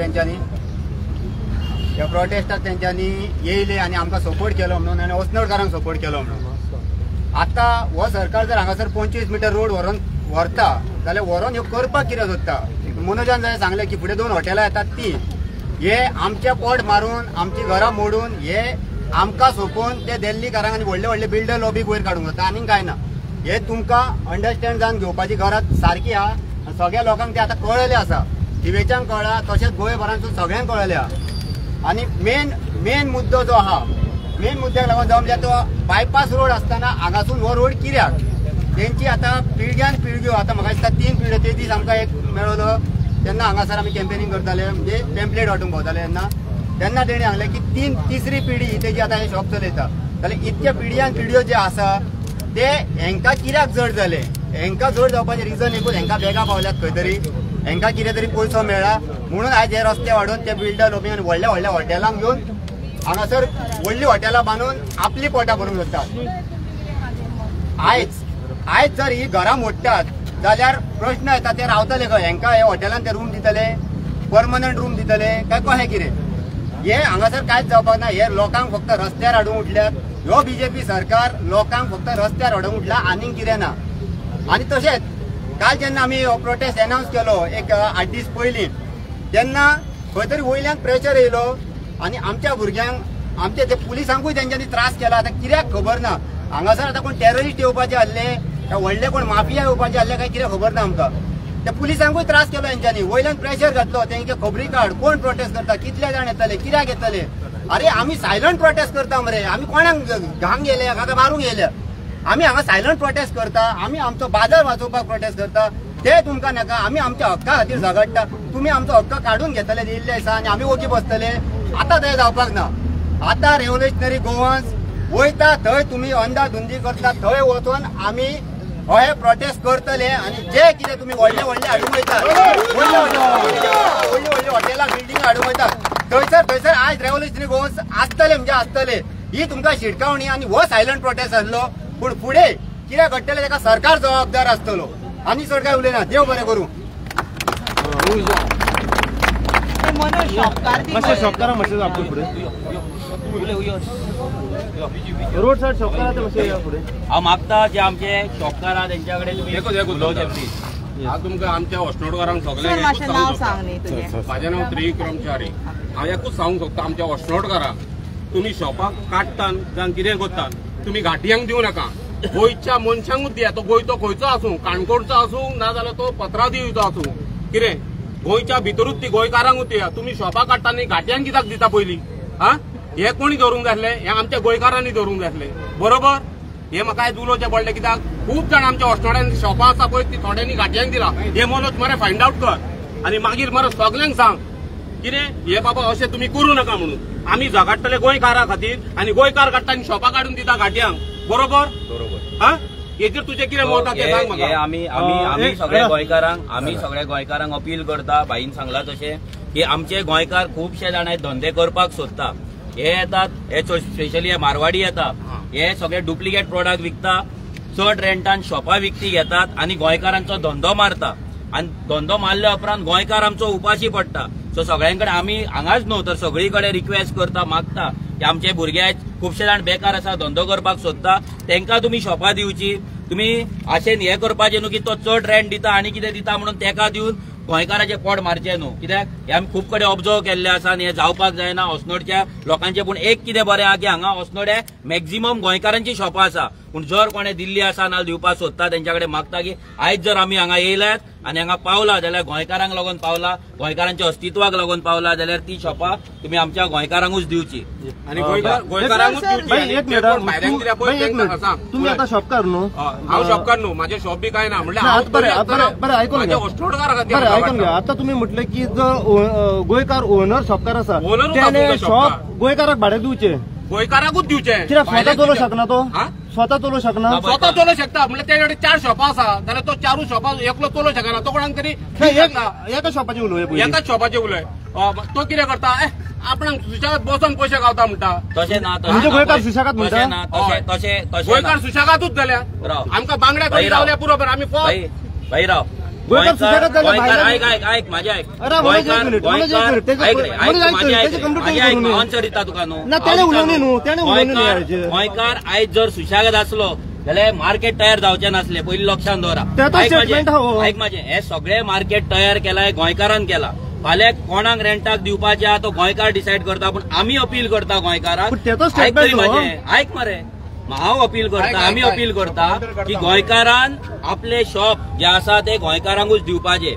तेंच्यांनी येयले आनी आमकां सपोर्ट केलो म्हणून, आनी अस्नोडकारांक सपोर्ट केलो म्हणून. आतां हो सरकार जर हांगासर 25 मिटर रोड व्हरता जाल्यार व्हरोन ह्यो करपाक कितें सोदता? मनोजान जशें सांगलें की फुडें 2 हॉटेलां येतात ती, हे आमचे पोट मारून, आमची घरां मोडून, हे आमकां सोपोवन ते दिल्लीकारांक आनी व्हडले व्हडले बिल्डर लॉबीक वयर काडूंक जाता, आनीक कांय ना. हे तुमकां अंडरस्टँड जावन घेवपाची गरज सारकी आहा. सगळ्या लोकांक ते आतां कळलेलें आसा, दिवेच्यांक कळ्ळा, तशेंच गोंयभरांतून सगळ्यांक कळलेलें आहा. आनी मेन मुद्दो जो आहा, मेन मुद्द्याक लागून जमल्या तो बायपास रोड आसतना हांगासून हो रोड कित्याक? तेंची आतां पिळग्यान पिळग्यो, आतां म्हाका दिसता 3 पिळग्यो ते दीस आमकां एक मेळलो तेन्ना हांगासर आमी कॅम्पेनिंग करताले, म्हणजे टेम्पलेट वांटूंक भोंवताले तेन्ना तेणी सांगलें की तिसरी पिढी ही तेजी आतां हे शॉप चलयता. जाल्यार इतक्या पिळग्यान पिळग्यो जे आसा ते हेंकां कित्याक जड जाले? हेंकां जड जावपाचें रिजन एकूच, हेंकां बॅगां पावल्यात खंय तरी, हेंकां कितें तरी पयसो मेळ्ळा म्हणून आयज हे रस्ते वाडोवन ते बिल्डर लॉबी आनी व्हडल्या व्हडल्या हॉटेलांक घेवन हांगासर व्हडली हॉटेलां बांदून आपली पोटां भरूंक सोदतात. आयज जर ही घरां मोडटात जाल्यार प्रश्न येता ते रावतले खंय? हेंकां हे हॉटेलान ते रूम दितले, परमनंट रूम दितले काय कशें कितें? हे हांगासर कांयच जावपाक ना. हे लोकांक फक्त रस्त्यार हाडूंक उठल्यात. ह्यो बीजेपी सरकार लोकांक फक्त रस्त्यार हाडूंक उठला, आनीक कितें ना. आनी तशेंच काल जेन्ना आमी हो प्रोटेस्ट अनाउन्स केलो एक 8 दीस पयलीं, तेन्ना खंय तरी वयल्यान प्रेशर येयलो आनी आमच्या भुरग्यांक, आमच्या ते पुलिसांकूय तेंच्यांनी त्रास केला. आतां कित्याक खबर ना. हांगासर आतां कोण टेररिस्ट येवपाचे आहले काय व्हडले कोण माफिया येवपाचे आहले काय कितें खबर ना आमकां. त्या पुलिसांकूय त्रास केलो हेंच्यांनी, वयल्यान प्रेशर घातलो तेंगे खबरी काड कोण प्रोटेस्ट करता, कितले जाण येतले, कित्याक येतले. अरे आमी सायलंट प्रोटेस्ट करता मरे, आमी कोणाक घांग गेले काका मारूंक गेले. आमी हांगा सायलंट प्रोटेस्ट करता, आमी आमचो बाजार वाचोवपाक प्रोटेस्ट करता. ते तुमकां नाका, आमी आमच्या हक्का खातीर झगडटा. तुमी आमचो हक्क काडून घेतले दिल्ले दिसा आनी आमी ओगी बसतले. आतां थंय जावपाक ना. आतां रेव्होल्युशनरी गोवन्स वयता थंय तुमी अंधाधुंदी करता, थंय वचून आमी हे प्रोटेस्ट करतले. आनी जे कितें तुमी व्हडले व्हडले हाडूंक वयता, व्हडले व्हडले हॉटेलां बिल्डिंग हाडूंक वयता, थंयसर आज रेव्होल्युशनरी गोवन्स आसतले म्हणजे आसतले. ही तुमकां शिटकावणी आनी हो सायलंट प्रोटेस्ट आसलो. पूण फुडें कितें घडटलें ताका सरकार जबाबदार आसतलो. आनी चड काय उलयना. देव बरें करूं. मनोज शॉपकारां मातशें आपले फुडें रोड सायड शॉपकारां ते मातशें फुडें हांव मागता जे आमचे शॉपकार आहा तेंच्या कडेन तुमी उलोवचें प्लीज. हांव तुमकां आमच्या वॉस्नोडकारांक सर सगळ्यांक मातशें नांव सांग न्ही तुजें. म्हाजें नांव त्रिविक्रमचारी. हांव एकूच सांगूंक सोदता आमच्या वॉस्नोडकारांक, तुमी शॉपाक काडटान जावं कितें करतात तुमी घाटयांक दिवं नाका. गोंयच्या मनशांकूच दिया, तो गोंयचो खंयचो आसूं, काणकोणचो आसूं ना जाल्यार तो पत्रादिवचो आसूं. कितें गोंयच्या भितरूच ती गोंयकारांकूच दिया. तुमी शॉपा काडटानी घाटयांक कित्याक दिता पयलीं? हा हे कोणी धरूंक जाय आसलें? हे आमच्या गोंयकारांनी धरूंक जाय आसलें. बरोबर. हे म्हाका आयज उलोवचें पडलें कित्याक खूब जाण आमच्या वॉस्नोड्यान शॉपां आसा पळय ती थोड्यांनी घाटयांक दिला. हे मनोज मरे फायंड आउट कर आनी मागीर मरे सगल्यांक सांग कितें हे बाबा अशें तुमी करूं नाका म्हणून. आमी झगडटले गोंयकारां खातीर आनी गोंयकार काडटा आनी शॉपां काडून दिता घाटयांक. बरोबर. हा हेचेर तुजें कितें मत आसा तें सांग म्हाका. आमी सगळ्या गोंयकारांक अपील करता. भाईन सांगला तशें की आमचे गोंयकार खुबशे जाण धंदे करपाक सोदता. हे येतात, हे स्पेशली हे मारवाडी येता, हे सगळे डुप्लिकेट प्रोडक्ट विकता, चड रेंटान शॉपां विकती घेतात आनी गोंयकारांचो धंदो मारता. आनी धंदो मारल्या उपरांत गोंयकार आमचो उपाशी पडटा. सो सगळ्यांकडे आमी हांगाच न्हू तर सगळी कडेन रिक्वेस्ट करता, मागता की आमचे भुरगे खुबशे जाण बेकार आसा, धंदो करपाक सोदता, तांकां तुमी शॉपां दिवची. तुमी अशें हे करपाचें न्हू की तो चड रेंट दिता आनी कितें दिता म्हणून ताका दिवन गोंयकाराचें पोट मारचें न्हू. कित्याक हे आमी खूब कडेन ऑब्जर्व केल्लें आसा आनी हें जावपाक जायना वॉस्नोडच्या लोकांचें. पूण एक कितें बरें आहा की हांगा वॉस्नोडे मॅक्झिमम गोंयकारांची शॉपां आसा. पूण जर कोणें दिल्ली आसा नाल्यार दिवपाक सोदता तेंच्या कडेन मागता की आयज जर आमी हांगा येयल्यात आनी हांगा पावला जाल्यार गोंयकारांक लागून पावला, गोंयकारांच्या अस्तित्वाक लागून पावला जाल्यार ती शॉपां तुमी आमच्या गोंयकारांकूच दिवची. आनी गोंयकारांकूच तुम्ही आता शॉपकार न्हू? हांव शॉपकार न्हू, म्हाजें शॉप बी काय ना. बरें ऐकून घ्या. आता तुम्ही म्हटले की जो गोंयकार ओनर शॉपकार आसा त्याने शॉप गोंयकाराक भाड्याक दिवचे, गोंयकाराकूच दिवचे. कित्याक स्वता चलोव शकना तो? स्वता चलोव शकना? स्वता चलोव शकता म्हणजे त्याकडे 4 शॉपां आसा जाल्यार तो 4 शॉपां एकलो चलोव शकना. तो कोणाक तरी एका शॉपाचे उलय, एकाच शॉपाचे उलय. तो कितें करता आपणाक सुशेगाद बसून पयशे गावता म्हणटा. तशें ना, म्हणजे गोंयकार सुशेगाद म्हणटा. गोंयकार सुशेगादूच जाल्या आमकां बांगड्या करून जावल्या पुरो. आमी भाईराव गोंयकार सुशेगाद जाल्या ऐक माझे ऐक आन्सर दिता तुका न्हू. गोंयकार आयज जर सुशेगाद आसलो जाल्यार मार्केट तयार जावचे नासले. पयलीं लक्षांत दवरा. ऐक माझे हे सगळे मार्केट तयार केलाय गोंयकारान केला. फाल्यां कोणाक रेंटाक दिवपाचे आहा तो गोंयकार डिसायड करता. पूण आमी अपील करता गोंयकाराक. ऐक मरे हांव अपील करता, आमी अपील करता की गोंयकारान आपले शॉप जे आसा ते गोंयकारांकूच दिवपाचे.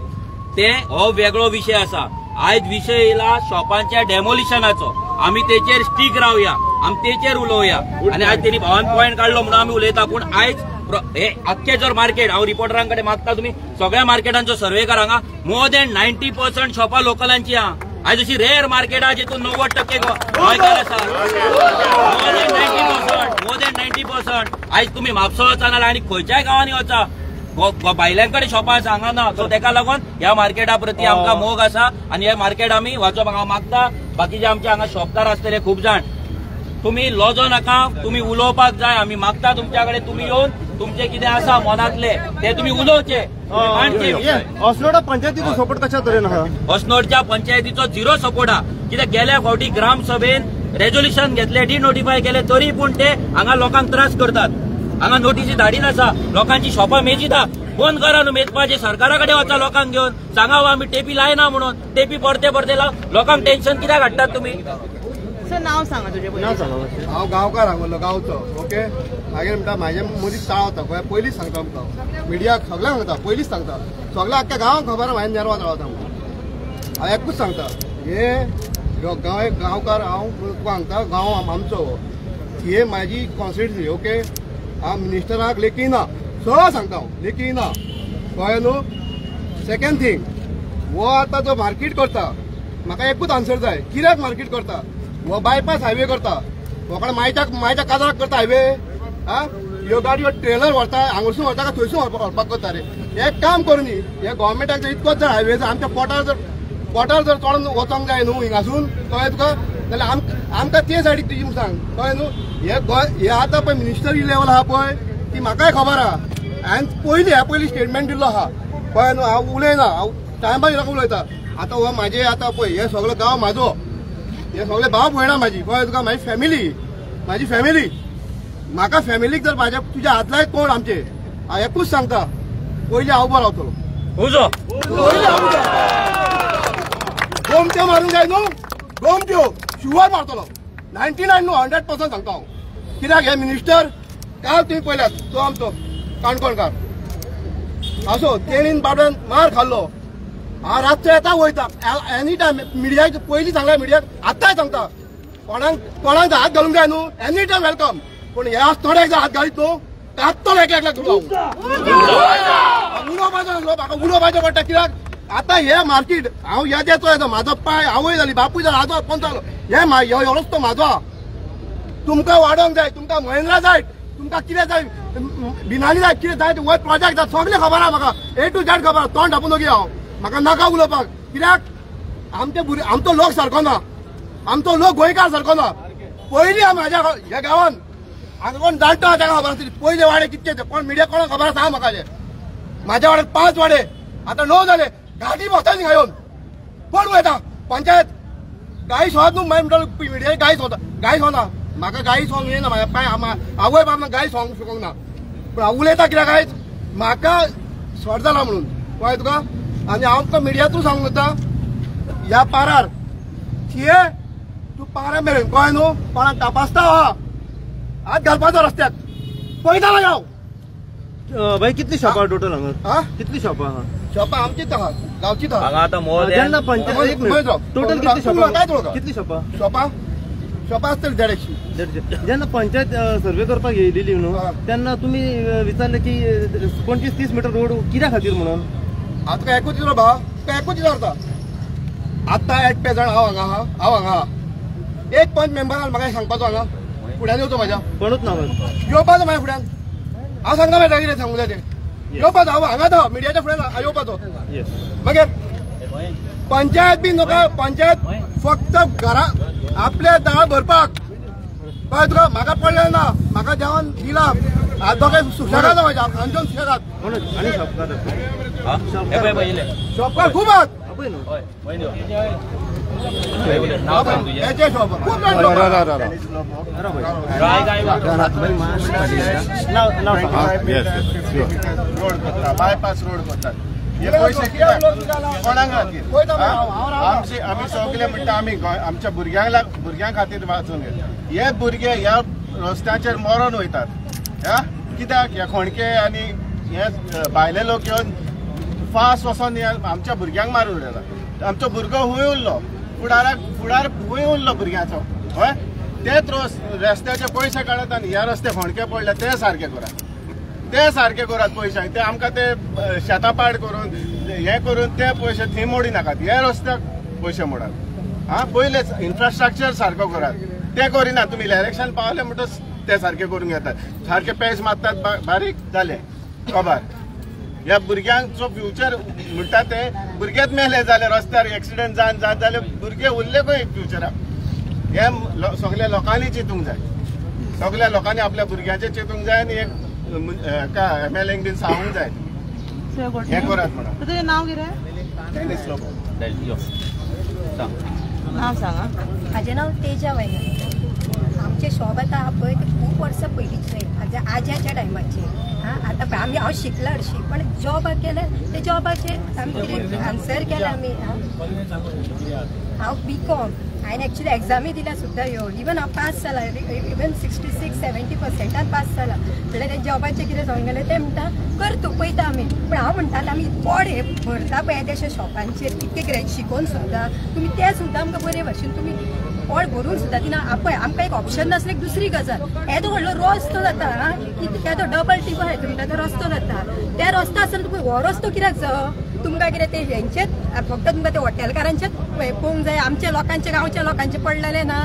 ते हो वेगळो विशय आसा. आयज विशय येयला शॉपांच्या डेमोलिशनाचो. आमी तेचेर स्टीक रावया, आमी तेचेर उलोवया. आनी आयज तेणी भावान पॉयंट काडलो म्हणून आमी उलयता. पूण आयज हे अख्खे जर मार्केट हांव रिपोर्टरांकडे मागता तुमी सगळ्या मार्केटांचो सर्वे करा. हांगा मोर दॅन 90% शॉपां लोकलांची आहा. आयज अशी रेअर मार्केट आहा जितून 90% गोंयकार आसा. More than 90%. आयज तुमी म्हापसा वचा नाल्यार आनी खंयच्याय गांवांनी वचा भायल्यांकडे शॉपां आसा, हांगा ना. सो तेका लागून ह्या मार्केटा प्रती आमकां मोग आसा आनी हे मार्केट आमी वचोवपाक हांव मागता. बाकीचे आमचे हांगा शॉपकार आसतले खूब जाण, तुम्ही लजो नाका, तुम्ही उलोवपाक जाय. आमी मागता तुमच्या कडेन तुमी येवन तुमचे कितें आसा मनातले ते तुम्ही उलोवचे. वॉस्नोडा पंचायतीचो सपोर्ट कशा तरेन आहा? वॉस्नोडच्या पंचायतीचो 0 सपोर्ट आहा. कित्याक गेल्या फावटी ग्रामसभेन रेझोल्युशन घेतले, डिनोटिफाय केले, तरी पूण ते हांगा लोकांक त्रास करतात. हांगा नोटीसी धाडिनासा, लोकांची शॉपां मेजिता. बंद करा न्हू मेजपाचे, सरकारा कडेन वचा लोकांक घेवन सांगावं आमी टेपी लायना म्हणून. टेपी पडते लोकांक टेन्शन कित्याक हाडटात तुमी? सर नाव सांगा तुझे नाव सांगा मातशें. हांव गांवकार हांगलो गांवचो ओके. मागीर म्हणटा म्हाजे मदींच चाळवता गोंय पयलींच सांगता आमकां मिडियाक सगळ्यांक सांगता पयलींच सांगता सगळ्या आख्ख्या गांवांक खबर आहा हांवें नेरवा चाळवता आमकां. हांव एकूच सांगता हे गांवकार हांव तुका सांगता गांव आमचो हे म्हाजी कॉन्स्टिट्युन्सी ओके. हांव मिनिस्टराक लेखी ना सरळ सांगता हांव लेखी ना कळ्ळें न्हू. सेकंड थिंग हो आतां जो मार्केट करता म्हाका एकूच आन्सर जाय कित्याक मार्केट करता. हो बायपास हायवे करता वोकडे मायच्या काजाराक करता हायवे. ह्यो गाडयो ट्रेलर व्हरता हांगसून व्हरता काय थंयसून व्हरपाक करता रे. एक काम करून न्ही हे गोव्हर्मेंटाक जर इतकोच जर हायवे जर आमच्या पोटार जर चोडून वचोंक जाय न्हू हिंगासून कळ्ळें तुका जाल्यार आमकां ते सायडीक तुजी सांग कळ्ळें न्हू. हे आतां पळय मिनिस्टरी लेवल आहा पळय ती म्हाकाय खबर आहा. हांवें पयलीं स्टेटमेंट दिल्लो आहा कळ्ळें न्हू. हांव उलयना हांव टायमार येयला उलयता. आतां हो म्हाजे आतां पळय हे सगळो गांव म्हाजो हे सगळे भाव भयणां म्हाजी कळ्ळें तुका. म्हाजी फॅमिली म्हाका फॅमिलीक जर म्हाज्या तुज्या हातलाय कोण आमचे हांव एकूच सांगता पयलीं हांव उबो रावतलो. गोमट्यो मारूंक जाय न्हू गोमट्यो शुवर मारतलो 99 न्हू 100% सांगता हांव. कित्याक हे मिनिस्टर काल तुवें पळयल्यात तो आमचो काणकोणकार असो तेणीन बाबड्यान मार खाल्लो. हांव रातचो येता वयता एनी टायम मिडियाक पयलीं सांगल्या मिडियाक आतांय सांगता कोणाक हात घालूंक जाय न्हू एनी टायम वेलकम. पूण ह्या थोड्याक जर हात घालीत न्हू कात्तलो एकल्याक म्हाका उडोवपाचें पडटा. कित्याक आतां हे मार्केट हांव येतो येता म्हाजो पाय आवय जाली बापूय जालो आजो पंचालो हे रस्तो म्हाजो आहा. तुमकां वाडोवंक जाय तुमकां महिंद्रा जाय तुमकां कितें जाय बिनानी जाय कितें जाय हो प्रोजेक्ट जाय सगळें खबर आहा म्हाका A to Z खबर आहा. तोंड धापून नोगी हांव म्हाका नाका उलोवपाक. कित्याक आमचो लोक सारको ना आमचो लोक गोंयकार सारको ना. पयलीं म्हाज्या ह्या गांवांत हांगा कोण जाणटो आहा ताका खबर आसली पयले वाडे कितके कोण मिडिया कोणाक खबर आसा म्हाका म्हाज्या वाड्यार 5 वाडे आतां 9 जाले. गाडी बसता न्ही येवन कोण वयता पंचायत गाई सोद न्हू मागीर म्हणटा मिडिया गाई सोना म्हाका गाई सोंग येना म्हाज्या पांय आवय बापायन गाई सोंग शिकोवंक ना. पूण हांव उलयता कित्याक आयज म्हाका सॉर्ट जाला म्हणून कळ्ळें तुका. आनी हांव तुका मिडिया थ्रू सांगूंक वता ह्या पारार थिये तूं पारा मेरेन कळ्ळें न्हू कोणाक तपासता आहा हात घालपाचो रस्त्याक पळयता ना हांव. भाई कितली शॉपां टोटल हांगा कितली शॉपां आहा. शॉपां आमचीच आहा गांवचीच आहा. हांगा आतां मोल जेन्ना पंचायत टोटल कितली शॉपां कितली शॉपां आसतली 150. जेन्ना पंचायत सर्वे करपाक येयलेली न्हू तेन्ना तुमी विचारले की 25-30 मीटर रोड कित्या खातीर म्हणून. आतां काय एकूच दिलो भाव तुका एकूच विचारता आतां एट प्रेझंट हांव हांगा एक पंच मेंबरान म्हाका सांगपाचो हांगा फुड्यान येवचो म्हाज्या कोणूच ना येवपाचो म्हाज्या फुड्यान हांव सांगता मेळटा कितें सांगूं जाय तें येवपाचो हांव हांगा तो मिडियाच्या फुड्यान येवपाचो. मागीर पंचायत बी नका पंचायत फक्त घरा आपले दाळ भरपाक कळ्ळें तुका. म्हाका पडलें ना म्हाका जेवण दिला हात दोगांय सुशेगाद म्हाज्या हांजून सुशेगाद. आनी शॉपकार खूब आहात बायपास रोड करतात हे पैसे कोणाक खातीर आमी सगळे म्हणटा आमी आमच्या भुरग्यां खातीर वाचून घेता. हे भुरगे ह्या रस्त्याचेर मरण वयतात कित्याक हे खोणके आनी हे भायले लोक येवन फास्ट वचोन आमच्या भुरग्यांक मारून उडयला. आमचो भुरगो हूंय उरलो फुडार हूंय उरलो भुरग्याचो हय. तेच रस्त्याचे पयशे काडत आनी ह्या रस्ते खोणके पडले ते सारके करात पयशे ते आमकां ते शेतापाड करून हे करून ते पयशे थंय मोडी नाकात हे रस्त्याक पयशे मोडात. पयलेच इन्फ्रास्ट्रक्चर सारको करात ते करिना. तुमी इलेक्शन पावले म्हणटच ते सारके करून घेतात सारके पेज मारतात बारीक जाले खबर. ह्या भुरग्यांचो फ्युचर म्हणटा ते भुरगेच मेले जाले रस्त्यार एक्सिडेंट जावन जाले भुरगे उरले खंय फ्युचराक. हे सगळ्या लोकांनी चिंतूंक जाय सगळ्या लोकांनी आपल्या भुरग्यांचें चिंतूंक जाय आनी एक MLAक बीन सांगूंक जाय हे करात म्हणून. तुझें नाव कितें नाव सांगा. म्हाजें नाव तेजा वैना. आमचे शॉप आतां आहा पळय ते खूब वर्सां पयलींचे आज्याच्या टायमाचे. आतां आमी हांव शिकला हरशी पण जॉबाक गेले ते जॉबाचे आमी कितें आन्सर केला आमी. हांव B.Com हांवें एक्चुली एक्झामी दिल्या सुद्दां येवन इवन हांव पास जाला इवन 66-70% पास जाला जाल्यार ते जॉबाचें कितें जावंक गेलें तें म्हणटा कर तूं पळयता आमी पूण हांव म्हणटालें आमी पोड हे भरता पळय येद्याशा शॉपांचेर कितके ग्रेड शिकोवन सुद्दां तुमी ते सुद्दां आमकां बरे भाशेन तुमी पोड भरून सुद्दां दिना पळय आमकां एक ऑप्शन नासलें एक दुसरी गजाल येदो व्हडलो रस्तो जाता येदो डबल टिपर येता म्हणटा तो रस्तो जाता त्या रस्ता आसतना तुका हो रस्तो कित्याक जाय तुमकां कितें ते हेंचेच फक्त तुमकां ते हॉटेलकारांचेच पळोवंक जाय आमच्या लोकांचे गांवच्या लोकांचे पडलेले ना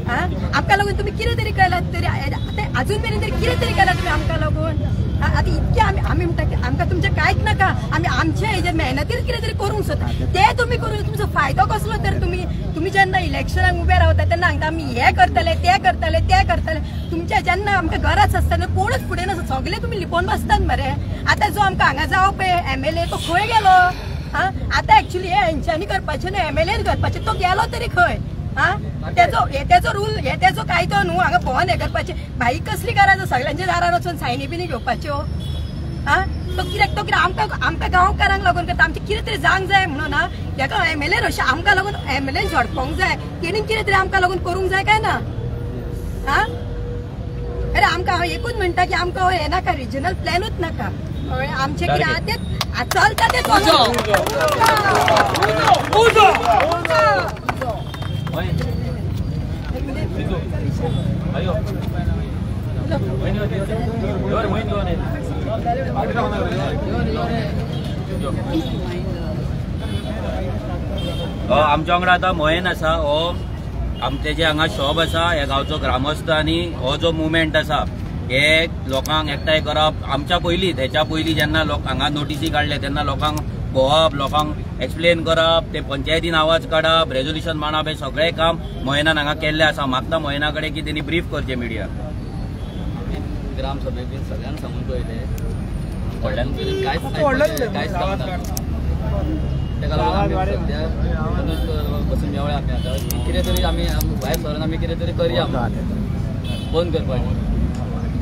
आमकां लागून तुमी कितें तरी केलात तरी अजून मेरेन तरी कितें तरी केलां तुमी आमकां लागून आतां इतके आमी म्हणटा की आमकां तुमचें कांयच नाका आमी आमच्या हेजेर मेहनतीर कितें तरी करूंक सोदता ते तुमी करून तुमचो फायदो कसलो तर तुमी जेन्ना इलेक्शनाक उबे रावता तेन्ना सांगता आमी हे करतले ते करतले ते करतले तुमच्या जेन्ना आमकां घराच आसतना कोणूच फुडें नासता सगळे तुमी लिपोवन बसतात मरे आतां जो आमकां हांगा जावप MLA तो खंय गेलो आतां एक्चुली हे हेंच्यांनी करपाचें न्हू MLAन करपाचें तो गेलो तरी खंय तेजो रूल हे तेजो कायदो न्हू हांगा भोवन हे करपाचें भाई कसली गरज सगळ्यांच्या दारार वचून सायनी बिनी घेवपाच्यो तो कित्याक आमकां गांवकारांक लागून करता आमचें कितें तरी जावंक जाय म्हणून ना तेका MLA अशें आमकां लागून MLAन झडपोंक जाय तेणीन कितें तरी आमकां लागून करूंक जाय काय ना अरे आमकां हांव एकूच म्हणटा की आमकां हे नाका रिजनल प्लॅनूच नाका आमचें कितें आहा तें चलता तें आमच्या वांगडा आतां मोहीन आसा हो आमचे जे हांगा शॉप आसा ह्या गांवचो ग्रामस्थ आनी हो जो मुवमेंट आसा हे लोकांक एकठांय करप आमच्या पयलींच हेच्या पयलीं जेन्ना लोक हांगा नोटीसी काडले तेन्ना लोकांक भोंवप लोकांक एक्सप्लेन करप ते पंचायतीन आवाज काडप रेजोल्युशन मांडप हे सगळें काम मोहिनान हांगा केल्लें आसा मागता मोहिना कडेन की तेणी ब्रीफ करचें मिडिया ग्रामसभेक बीन सगळ्यांक सांगून पळयलें कांयच तेका लागून आमी सद्या बसून मेवळे आमी आतां कितें तरी आमी भायर सरून आमी कितें तरी करया बंद करपाचें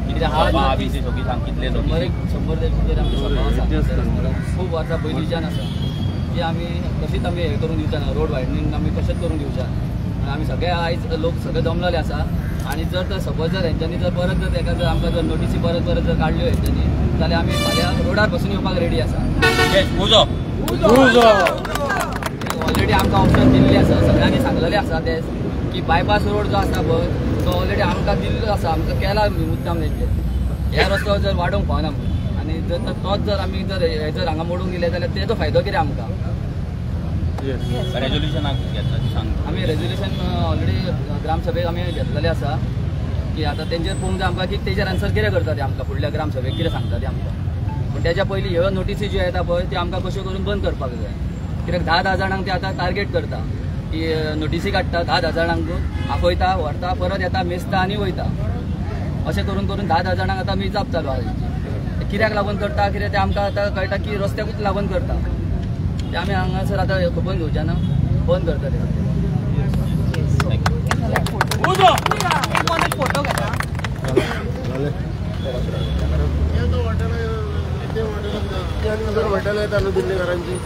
कितें आहा कितले 100 ते भितर आमचे शॉपां आसा खूब वर्सां पयलींच्यान आसा की आमी कशीच आमी हें करून दिवचा ना रोड वायडनींग आमी कशेंच करून दिवच्या आनी आमी सगळे आयज लोक सगळे जमलेले आसा आनी जर तर सपोज जर हेंच्यांनी जर परत जर तेका जर आमकां जर नोटीसी परत जर काडल्यो हेंच्यांनी जाल्यार आमी फाल्यां रोडार बसून येवपाक रेडी आसा ऑलरेडी आमकां ऑप्शन दिल्लें आसा सगळ्यांनी सांगलेलें आसा ते की बायपास रोड जो आसा पळय तो ऑलरेडी आमकां दिल्लो आसा आमकां केला मुद्दाम तेंचे ह्या रस्तो जर वाडोवंक पावना म्हणून आनी जर तोच जर आमी जर हे जर हांगा मोडूंक गेले जाल्यार तेजो फायदो कितें आमकां आमी रेजोल्युशन ऑलरेडी ग्रामसभेक आमी घेतलेलें आसा की आतां तेंचेर पळोवंक जाय आमकां की तेजेर आन्सर कितें करता ते आमकां फुडल्या ग्रामसभेक कितें सांगता ते आमकां पूण तेच्या पयलीं ह्यो नोटीसी ज्यो येता पळय त्यो आमकां कश्यो करून बंद करपाक जाय कित्याक 10,000 जाणांक ते आतां टार्गेट करता की नोटीसी काडटा 10,000 जाणांक आपयता व्हरता परत येता मेजता आनी वयता अशें करून करून 10,000 जाणांक आतां आमी जाप चालू आहा कित्याक लागून करता कित्याक ते आमकां आतां कळटा की रस्त्याकूच लागून करता ते आमी हांगासर आतां खबर घेवचे ना बंद करता ते फोटो घेता हॉटेल येता न्हू दिल्लीकारांची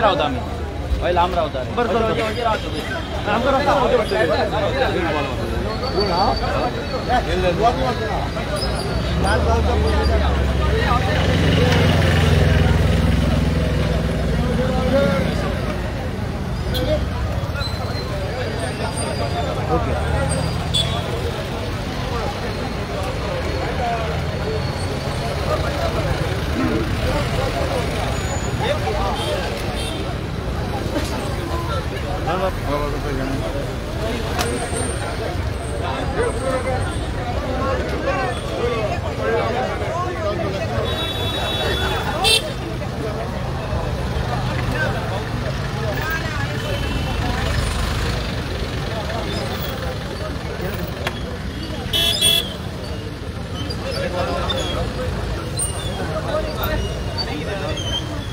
रावता आम्ही लांब रावता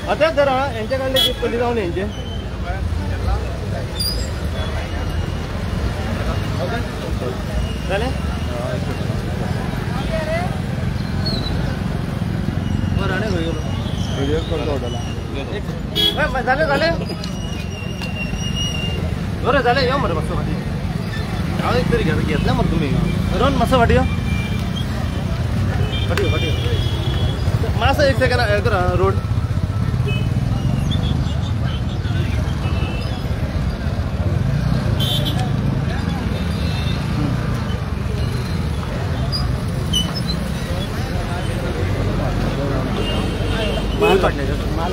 आता जरा यांच्याकडले पहिले जाऊन यांचे झाले झाले झाले बरं झाले या मग मस्त वाटी तरी घेतलं मग तुम्ही रोन मस्त वाटी वाटी वाटी मासा एक सेकंड करा रोड माल पाडण्याचं माल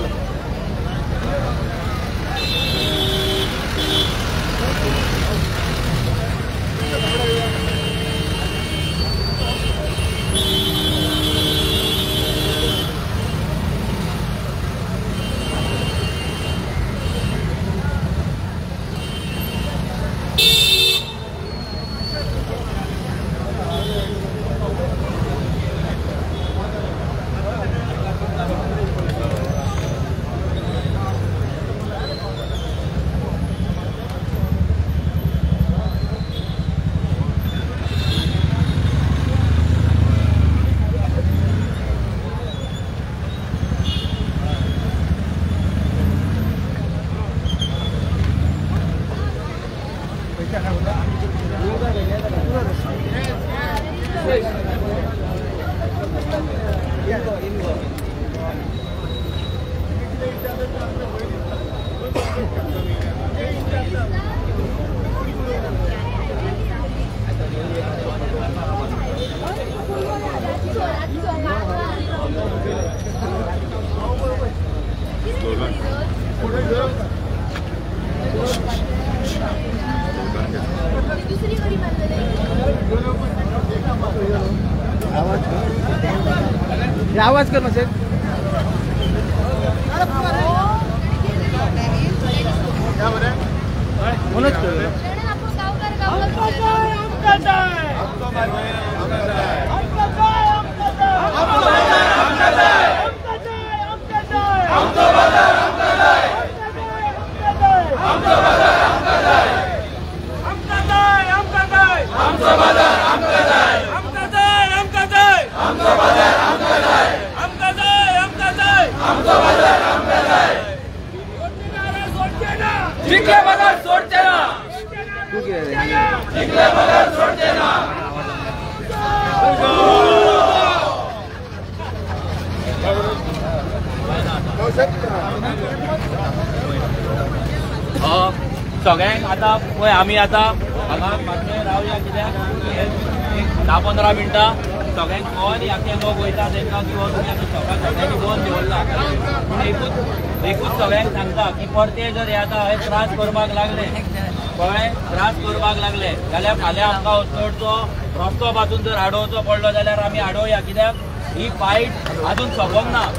आवाज कर नसेल म्हणूनच जिंकले बगल सोडते ना जिंकले बगल सोडते ना सगळ्यांक आता पळय आमी आता हांगा मातशें रावया कित्याक 10-15 मिनटां सगळ्यांक कोण याके लोक वयता तांकां किंवा तुमी आतां सगळ्यांक सगळ्यांनी दोन दवरला पूण एकूच सगळ्यांक सांगता की परते जर हे आतां हे त्रास करपाक लागले कळ्ळें त्रास करपाक लागले जाल्यार फाल्यां आमकां वचोडचो रस्तो पासून जर आडोवचो पडलो जाल्यार आमी आडोवया कित्याक ही फाईट अजून सोंपोंक ना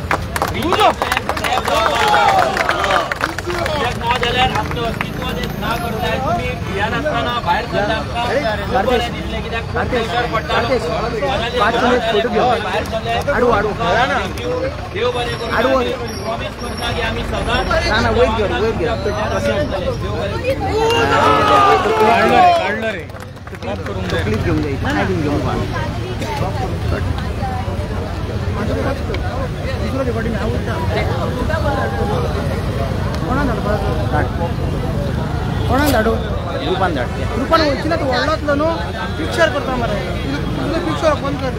ना जाल्यार आमचें अस्तित्व ना करताय तुमी भियान आसतना भायर सरता आमकां बरें दिसलें कित्याक प्रेशर पडटा भायर सरले देव बरें करूं प्रॉमिस करता की आमी सदांच कोणाक धाडू ग्रुपान धाड ग्रुपान वयची ना तूं व्हडलोतलो न्हू पिक्चर करता मरे पिक्चर बंद कर